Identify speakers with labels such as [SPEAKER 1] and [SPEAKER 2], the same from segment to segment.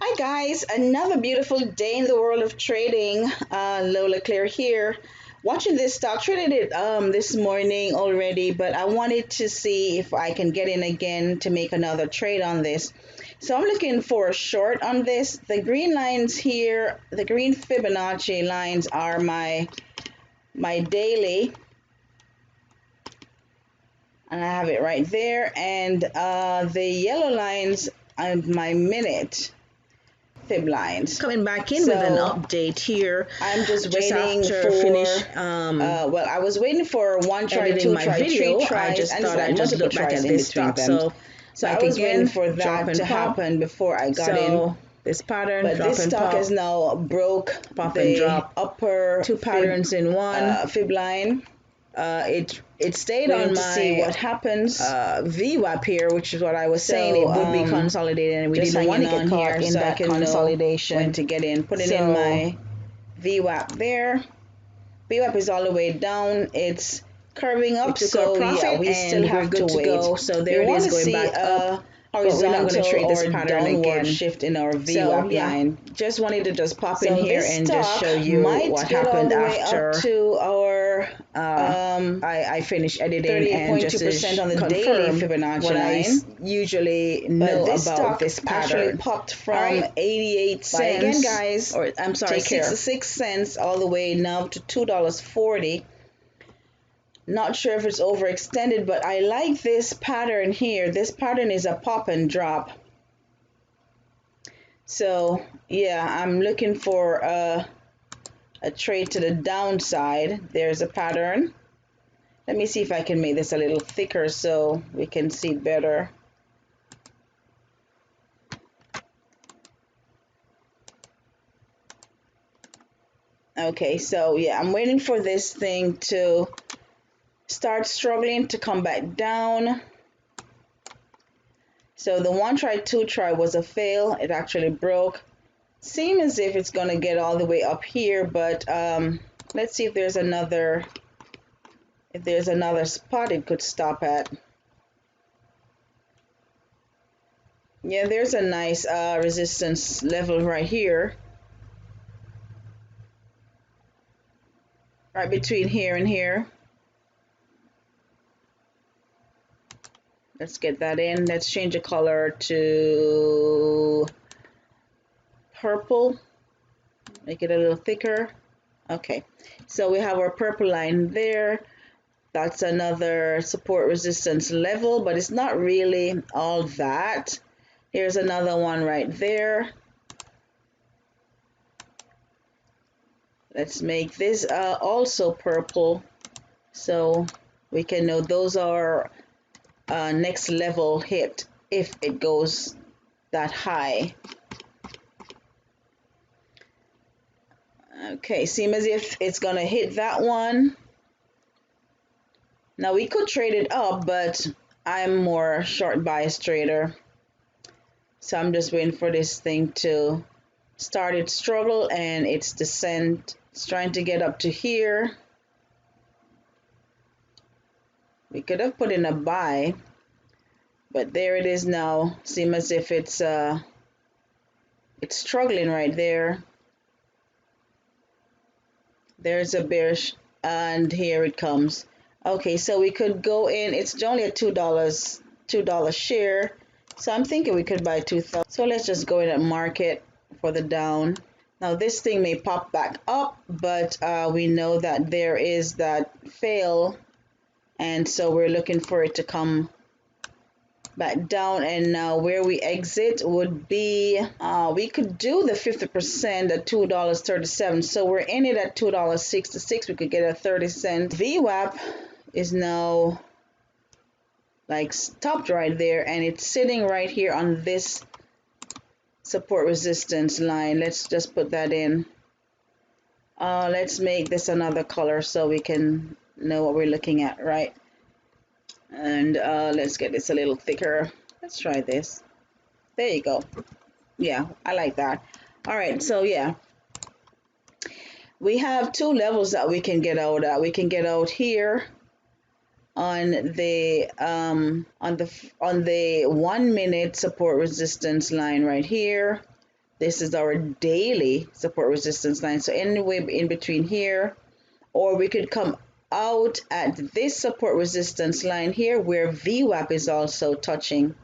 [SPEAKER 1] Hi guys, another beautiful day in the world of trading. Lola Claire here. Watching this stock, traded it this morning already, but I wanted to see if I can get in again to make another trade on this. So I'm looking for a short on this. The green lines here, the green Fibonacci lines are my daily, and I have it right there, and the yellow lines are my minute fib lines.
[SPEAKER 2] Coming back in with an update here.
[SPEAKER 1] I'm just
[SPEAKER 2] Just
[SPEAKER 1] waiting
[SPEAKER 2] after
[SPEAKER 1] for
[SPEAKER 2] finish
[SPEAKER 1] well, I was waiting for one try,
[SPEAKER 2] editing
[SPEAKER 1] two
[SPEAKER 2] my
[SPEAKER 1] try,
[SPEAKER 2] video,
[SPEAKER 1] three
[SPEAKER 2] I
[SPEAKER 1] tries,
[SPEAKER 2] just
[SPEAKER 1] and it's
[SPEAKER 2] thought
[SPEAKER 1] like
[SPEAKER 2] I'd just
[SPEAKER 1] multiple
[SPEAKER 2] look back
[SPEAKER 1] tries
[SPEAKER 2] at
[SPEAKER 1] in
[SPEAKER 2] this
[SPEAKER 1] between
[SPEAKER 2] stock.
[SPEAKER 1] them.
[SPEAKER 2] So
[SPEAKER 1] So I
[SPEAKER 2] like
[SPEAKER 1] was waiting
[SPEAKER 2] again,
[SPEAKER 1] for
[SPEAKER 2] drop
[SPEAKER 1] that
[SPEAKER 2] and
[SPEAKER 1] to
[SPEAKER 2] pop.
[SPEAKER 1] happen before I got in.
[SPEAKER 2] So this pattern,
[SPEAKER 1] But
[SPEAKER 2] drop
[SPEAKER 1] this
[SPEAKER 2] and
[SPEAKER 1] stock has
[SPEAKER 2] pop,
[SPEAKER 1] now broke
[SPEAKER 2] pop and
[SPEAKER 1] the
[SPEAKER 2] drop.
[SPEAKER 1] upper
[SPEAKER 2] Two patterns in one.
[SPEAKER 1] fib line.
[SPEAKER 2] It stayed
[SPEAKER 1] Waiting
[SPEAKER 2] on
[SPEAKER 1] to see
[SPEAKER 2] my
[SPEAKER 1] what happens.
[SPEAKER 2] VWAP here, which is what I was saying.
[SPEAKER 1] So
[SPEAKER 2] It would be consolidating, and we
[SPEAKER 1] just
[SPEAKER 2] didn't want
[SPEAKER 1] hanging
[SPEAKER 2] to get
[SPEAKER 1] on
[SPEAKER 2] caught
[SPEAKER 1] here
[SPEAKER 2] in
[SPEAKER 1] so I
[SPEAKER 2] that
[SPEAKER 1] can know when
[SPEAKER 2] consolidation.
[SPEAKER 1] to get in. Putting in
[SPEAKER 2] So
[SPEAKER 1] my VWAP there. VWAP is all the way down. It's curving
[SPEAKER 2] we
[SPEAKER 1] up,
[SPEAKER 2] took our
[SPEAKER 1] so yeah,
[SPEAKER 2] profit
[SPEAKER 1] we still
[SPEAKER 2] and we're
[SPEAKER 1] have to
[SPEAKER 2] good to
[SPEAKER 1] wait.
[SPEAKER 2] go. So
[SPEAKER 1] We
[SPEAKER 2] there it
[SPEAKER 1] want
[SPEAKER 2] is
[SPEAKER 1] to
[SPEAKER 2] going
[SPEAKER 1] see
[SPEAKER 2] back up,
[SPEAKER 1] a
[SPEAKER 2] but we're not going
[SPEAKER 1] horizontal
[SPEAKER 2] to trade this
[SPEAKER 1] or
[SPEAKER 2] pattern
[SPEAKER 1] downward
[SPEAKER 2] again.
[SPEAKER 1] shift in our
[SPEAKER 2] So
[SPEAKER 1] VWAP
[SPEAKER 2] yeah,
[SPEAKER 1] line.
[SPEAKER 2] just wanted to just pop in
[SPEAKER 1] So
[SPEAKER 2] here
[SPEAKER 1] this
[SPEAKER 2] and just
[SPEAKER 1] stock
[SPEAKER 2] show you
[SPEAKER 1] might
[SPEAKER 2] what
[SPEAKER 1] get all
[SPEAKER 2] happened
[SPEAKER 1] the way up
[SPEAKER 2] after
[SPEAKER 1] to our
[SPEAKER 2] I finished editing, and just to
[SPEAKER 1] 38.2% on the daily
[SPEAKER 2] confirm
[SPEAKER 1] Fibonacci
[SPEAKER 2] what I
[SPEAKER 1] line.
[SPEAKER 2] usually
[SPEAKER 1] But
[SPEAKER 2] know
[SPEAKER 1] this
[SPEAKER 2] about
[SPEAKER 1] stock
[SPEAKER 2] this
[SPEAKER 1] actually
[SPEAKER 2] pattern.
[SPEAKER 1] popped
[SPEAKER 2] All
[SPEAKER 1] from
[SPEAKER 2] right,
[SPEAKER 1] 88
[SPEAKER 2] bye again,
[SPEAKER 1] cents,
[SPEAKER 2] guys.
[SPEAKER 1] or I'm sorry,
[SPEAKER 2] Take care.
[SPEAKER 1] 66 cents all the way now to $2.40. Not sure if it's overextended, but I like this pattern here. This pattern is a pop and drop. So yeah, I'm looking for a trade to the downside. There's a pattern. Let me see if I can make this a little thicker so we can see better. Okay, so yeah, I'm waiting for this thing to start struggling to come back down. So the one try, two try was a fail. It actually broke. Seems as if it's gonna get all the way up here, but let's see if there's another spot it could stop at. Yeah, there's a nice resistance level right here, right between here and here. Let's get that in. Let's change the color to purple, make it a little thicker. Okay, so we have our purple line there. That's another support resistance level, but it's not really all that. Here's another one right there. Let's make this also purple, so we can know those are next level hit if it goes that high. Okay, seems as if it's gonna hit that one. Now we could trade it up, but I'm more short bias trader, so I'm just waiting for this thing to start its struggle and its descent. It's trying to get up to here. We could have put in a buy, but there it is now. Seems as if it's struggling right there. There's a bearish, and here it comes. Okay, so we could go in. It's only a $2 share, so I'm thinking we could buy 2,000. So let's just go in and market for the down. Now this thing may pop back up, but we know that there is that fail, and so we're looking for it to come back down. And now where we exit would be, we could do the 50% at $2.37. So we're in it at $2.66. We could get a 30-cent. VWAP is now like stopped right there, and it's sitting right here on this support resistance line. Let's just put that in. Let's make this another color so we can know what we're looking at, right? And let's get this a little thicker. Let's try this. There you go. Yeah, I like that. All right, so yeah, we have two levels that we can get out at. We can get out here on the 1 minute support resistance line right here, This is our daily support resistance line. So anywhere in between here, or we could come out at this support resistance line here where VWAP is also touching.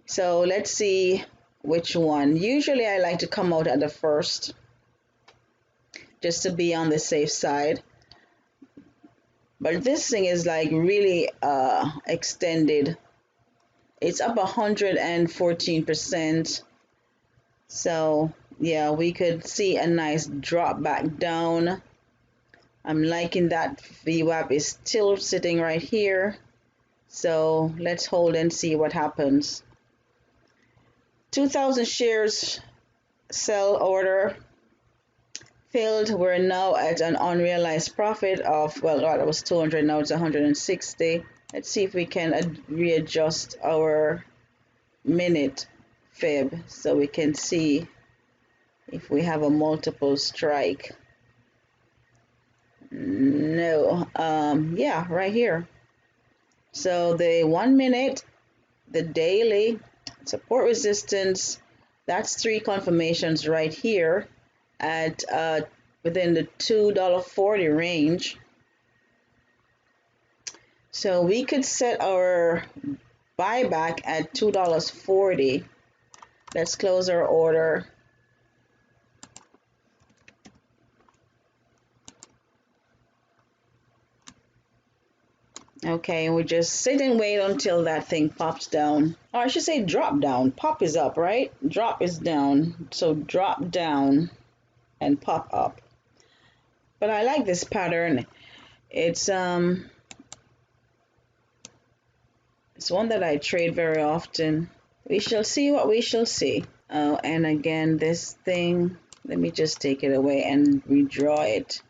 [SPEAKER 1] So let's see which one. Usually I like to come out at the first just to be on the safe side. But this thing is like really extended. It's up 114%. So yeah, we could see a nice drop back down. I'm liking that VWAP is still sitting right here. So let's hold and see what happens. 2,000 shares sell order filled. We're now at an unrealized profit of, well, that was 200, now it's 160. Let's see if we can readjust our minute fib so we can see if we have a multiple strike. No, yeah, right here. So the 1 minute, the daily support resistance, that's 3 confirmations right here at within the $2.40 range. So we could set our buyback at $2.40. Let's close our order. Okay, and we just sit and wait until that thing pops down. Or I should say drop down. Pop is up, right? Drop is down. So drop down and pop up. But I like this pattern. It's one that I trade very often. We shall see what we shall see. Oh, and again, this thing, let me just take it away and redraw it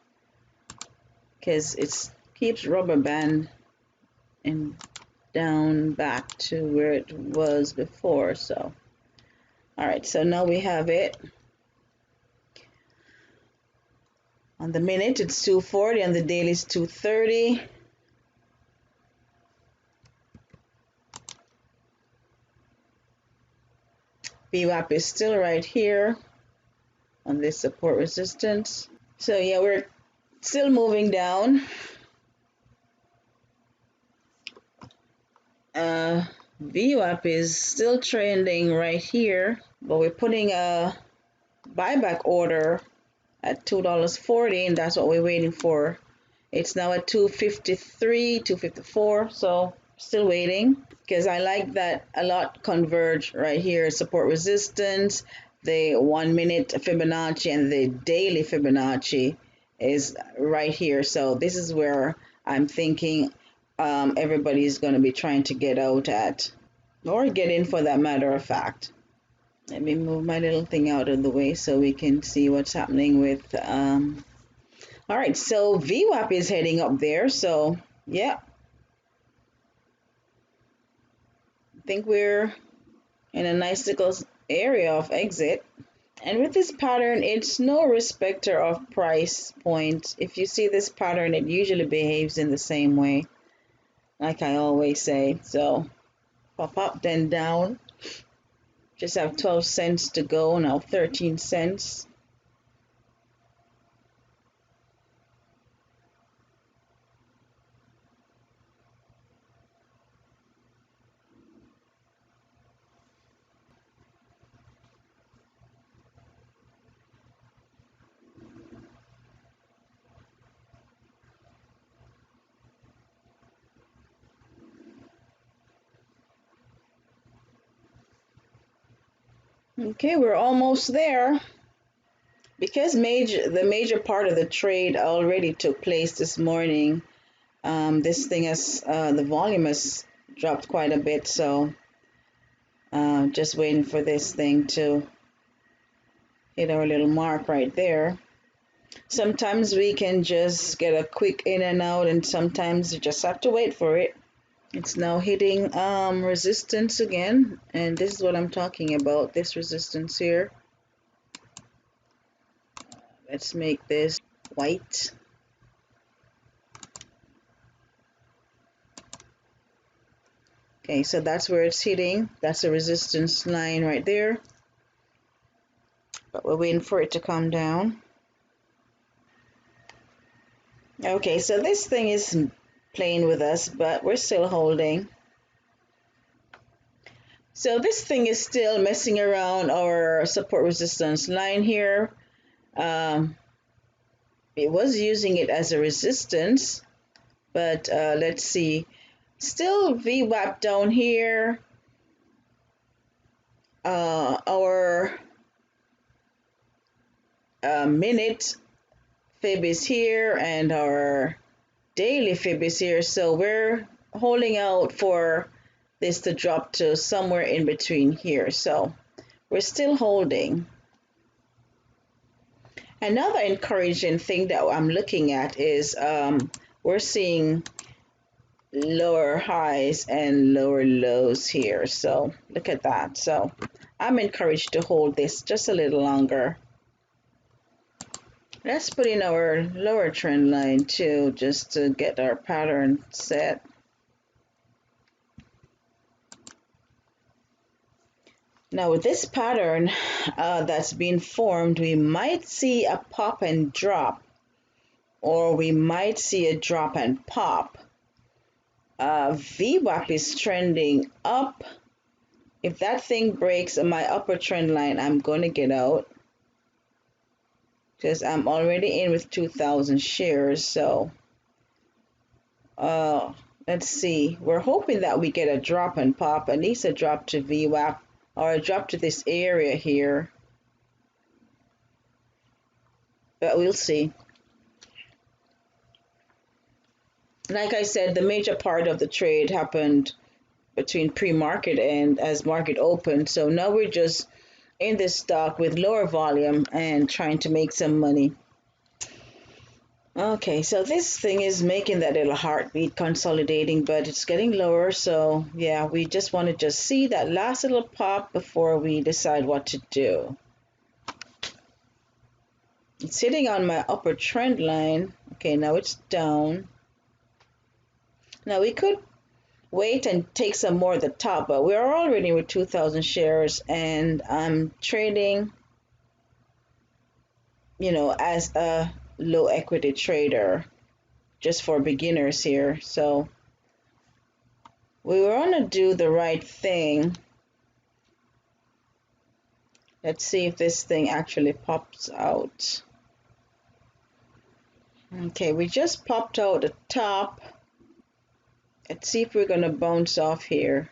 [SPEAKER 1] because it keeps rubber band and down back to where it was before. So all right, so now we have it. On the minute it's 240, on the daily it's 230. VWAP is still right here on this support resistance. So yeah, we're still moving down. VWAP is still trending right here, but we're putting a buyback order at $2.40, and that's what we're waiting for. It's now at 253, 254, so still waiting because I like that a lot converge right here. Support resistance, the 1 minute Fibonacci and the daily Fibonacci is right here. So this is where I'm thinking everybody's going to be trying to get out at, or get in for that matter of fact. Let me move my little thing out of the way so we can see what's happening with all right, so VWAP is heading up there. So yeah, I think we're in a nice little area of exit. And with this pattern, it's no respecter of price point. If you see this pattern, it usually behaves in the same way, like I always say. So pop up, then down. Just have 12 cents to go, now 13 cents. Okay, we're almost there. Because the major part of the trade already took place this morning, this thing has, the volume has dropped quite a bit, so just waiting for this thing to hit our little mark right there. Sometimes we can just get a quick in and out, and sometimes you just have to wait for it. It's now hitting resistance again, and this is what I'm talking about, this resistance here. Let's make this white. Okay, so that's where it's hitting. That's a resistance line right there. we're waiting for it to come down. Okay, so this thing is playing with us, but we're still holding. So this thing is still messing around our support resistance line here. It was using it as a resistance, but let's see. Still VWAP down here. Our minute fib is here and our daily fib is here. So we're holding out for this to drop to somewhere in between here. So we're still holding. Another encouraging thing that I'm looking at is we're seeing lower highs and lower lows here. So look at that. So I'm encouraged to hold this just a little longer. Let's put in our lower trend line too, just to get our pattern set. Now with this pattern that's been formed, we might see a pop and drop, or we might see a drop and pop. VWAP is trending up. If that thing breaks my upper trend line, I'm going to get out because I'm already in with 2,000 shares. So let's see. We're hoping that we get a drop and pop, at least a drop to VWAP or a drop to this area here. But we'll see. Like I said, the major part of the trade happened between pre-market and as market opened. So now we're just in this stock with lower volume and trying to make some money. Okay, so this thing is making that little heartbeat consolidating, but it's getting lower. So yeah, we just want to just see that last little pop before we decide what to do. It's sitting on my upper trend line. Okay, now it's down. Now we could wait and take some more at the top, but we're already with 2,000 shares and I'm trading, as a low equity trader just for beginners here. So we want to do the right thing. Let's see if this thing actually pops out. Okay, we just popped out the top. Let's see if we're going to bounce off here.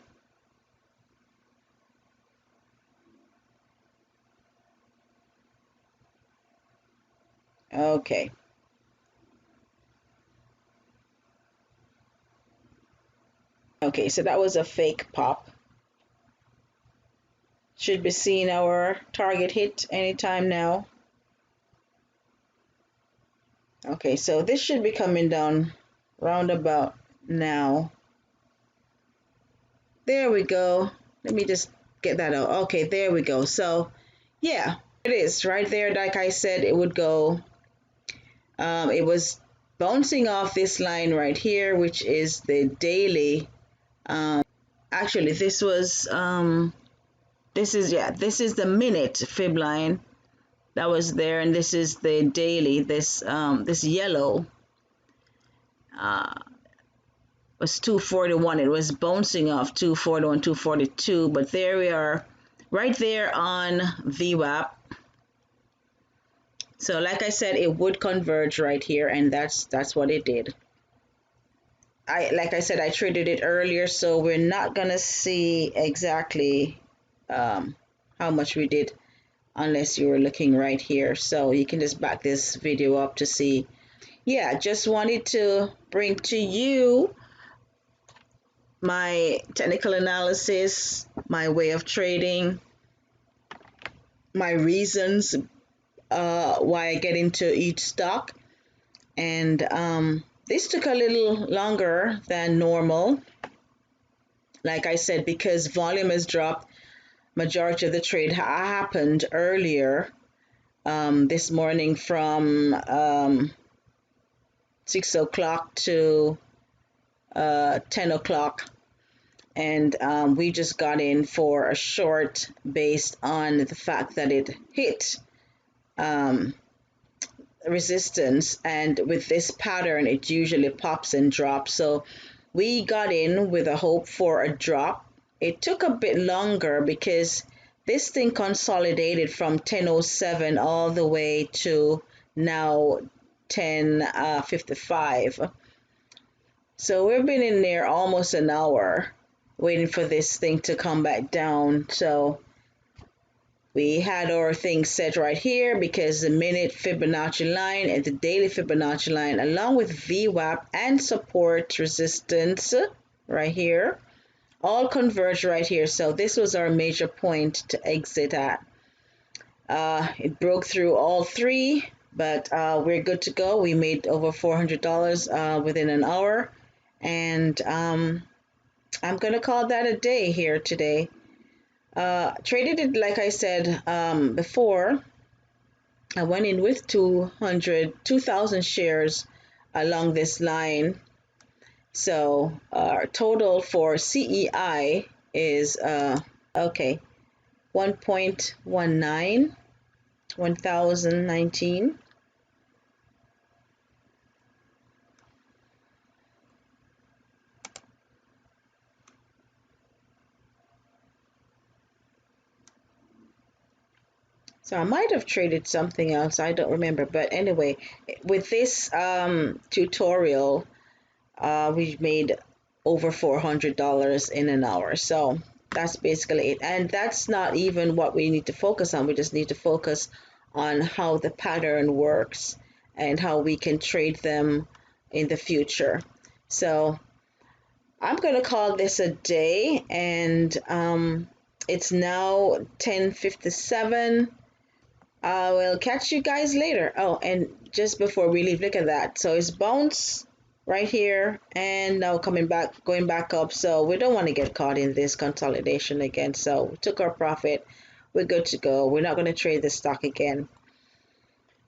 [SPEAKER 1] Okay. Okay, so that was a fake pop. Should be seeing our target hit anytime now. Okay, so this should be coming down round about now. There we go. Let me just get that out. Okay, there we go. So yeah, it is right there. Like I said, it would go. It was bouncing off this line right here, which is the daily. Actually, this was this is the minute fib line that was there, and this is the daily. This yellow was 241. It was bouncing off 241, 242, but there we are, right there on VWAP. So like I said, it would converge right here, and that's what it did. Like I said, I traded it earlier, so we're not gonna see exactly how much we did unless you were looking right here. So you can just back this video up to see. Yeah, just wanted to bring to you my technical analysis, my way of trading, my reasons why I get into each stock. And this took a little longer than normal. Like I said, because volume has dropped, majority of the trade happened earlier this morning from 6 o'clock to 10 o'clock. And we just got in for a short based on the fact that it hit um, resistance, and with this pattern it usually pops and drops. So we got in with a hope for a drop. It took a bit longer because this thing consolidated from 10:07 all the way to now 10:55. So we've been in there almost an hour waiting for this thing to come back down. So we had our thing set right here because the minute Fibonacci line and the daily Fibonacci line, along with VWAP and support resistance right here, all converge right here. So this was our major point to exit at. It broke through all three, but we're good to go. We made over $400 within an hour, and I'm gonna call that a day here today. Traded it, like I said before. I went in with 2,000 shares along this line. So our total for CEI is okay, 1.19, 1019. So I might have traded something else, I don't remember. But anyway, with this tutorial, we made over $400 in an hour. So that's basically it. And that's not even what we need to focus on. We just need to focus on how the pattern works and how we can trade them in the future. So I'm going to call this a day, and it's now 10:57. I will catch you guys later. Oh, and just before we leave, look at that. So it's bounce right here and now coming back, going back up. So we don't want to get caught in this consolidation again. So we took our profit. We're good to go. We're not going to trade the stock again.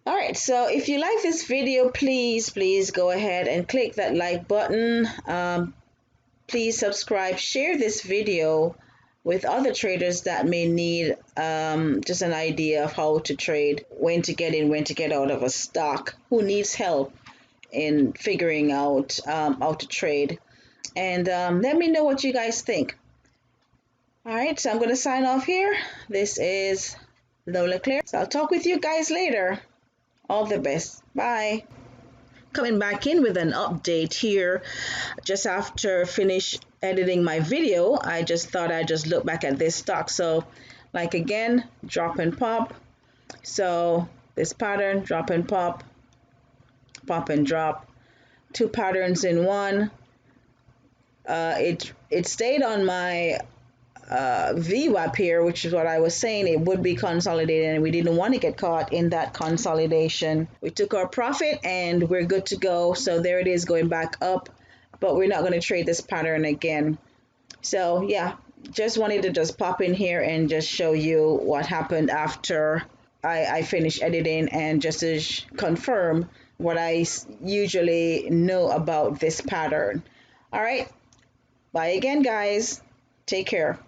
[SPEAKER 1] All right, so if you like this video, please go ahead and click that like button. Please subscribe, share this video with other traders that may need just an idea of how to trade, when to get in, when to get out of a stock, who needs help in figuring out how to trade. And let me know what you guys think. All right, so I'm going to sign off here. This is Lola Claire. So I'll talk with you guys later. All the best. Bye. Coming back in with an update here just after finish editing my video. I just thought I'd just look back at this stock. So like again, drop and pop. So this pattern, drop and pop, pop and drop, two patterns in one. It stayed on my VWAP here, which is what I was saying. It would be consolidated, and we didn't want to get caught in that consolidation. We took our profit and we're good to go. So there it is, going back up, but we're not going to trade this pattern again. So yeah, just wanted to just pop in here and just show you what happened after I finished editing, and just to confirm what I usually know about this pattern. All right, bye again, guys. Take care.